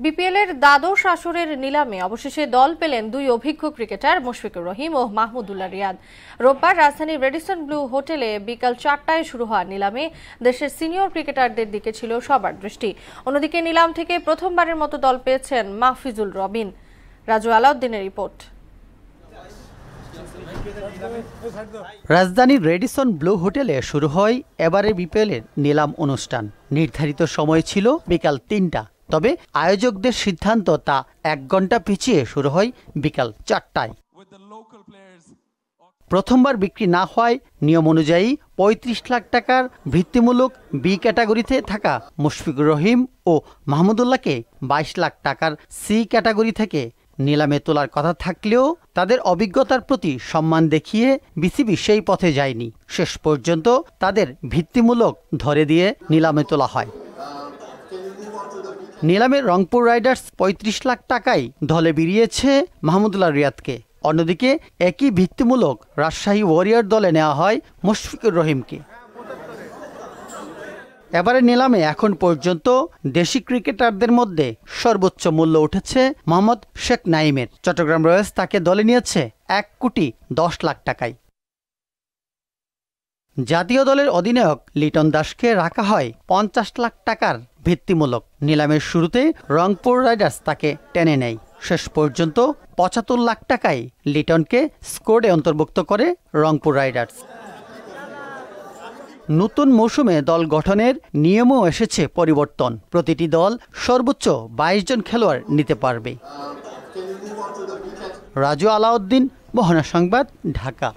বিপিএলের দ্বাদশ আসরের নিলামে অবশেষে দল পেলেন দুই অভিজ্ঞ ক্রিকেটার মুশফিকুর রহিম ও মাহমুদুল্লাহ রিয়াদ। রোববার রাজধানীর রেডিসন ব্লু হোটেলে বিকাল 4টায় শুরু হওয়া নিলামে দেশের সিনিয়র ক্রিকেটারদের দিকে ছিল সবার দৃষ্টি। অন্যদিকে নিলাম থেকে প্রথমবারের মতো দল পেয়েছেন মাহফিজুল রবিন। রাজু আলাউদ্দিনের রিপোর্ট। রাজধানীর রেডিসন ব্লু হোটেলে শুরু হয় এবারের বিপিএলের নিলাম অনুষ্ঠান। নির্ধারিত সময় ছিল বিকাল 3টা, তবে আয়োজকদের সিদ্ধান্ত তা 1 ঘন্টা পিছিয়ে শুরু হয় বিকাল 4টায়। প্রথমবার বিক্রি না হওয়ায় নিয়ম অনুযায়ী 35 লাখ টাকার ভিত্তিমূলক বি ক্যাটাগরিতে থাকা মুশফিকুর রহিম ও মাহমুদুল্লাহকে 22 লাখ টাকার সি ক্যাটাগরি থেকে নিলামে তোলার কথা থাকলেও তাদের অভিজ্ঞতার প্রতি সম্মান দেখিয়ে বিসিবি সেই পথে যায়নি। শেষ পর্যন্ত তাদের ভিত্তিমূলক ধরে দিয়ে নিলামে তোলা হয়। নিলামে রংপুর রাইডার্স 35 লাখ টাকায় দলে বেরিয়েছে মাহমুদুল্লাহ রিয়াদকে। অন্যদিকে একই ভিত্তিমূলক রাজশাহী ওয়ারিয়র দলে নেওয়া হয় মুশফিকুর রহিমকে। এবারে নিলামে এখন পর্যন্ত দেশি ক্রিকেটারদের মধ্যে সর্বোচ্চ মূল্য উঠেছে মোহাম্মদ শেখ নাইমের। চট্টগ্রাম রয়্যালস তাকে দলে নিয়েছে 1,10 লাখ টাকায়। জাতীয় দলের অধিনায়ক লিটন দাসকে রাখা হয় 50 লাখ টাকার ভিত্তিমূলক। নিলামের শুরুতে রংপুর রাইডার্স তাকে টেনে নেয়। শেষ পর্যন্ত 75 লাখ টাকায় লিটনকে স্কোয়াডে অন্তর্ভুক্ত করে রংপুর রাইডার্স। নতুন মৌসুমে দল গঠনের নিয়মও এসেছে পরিবর্তন। প্রতিটি দল সর্বোচ্চ 22 জন খেলোয়াড় নিতে পারবে। রাজু আলাউদ্দিন, মোহনা সংবাদ, ঢাকা।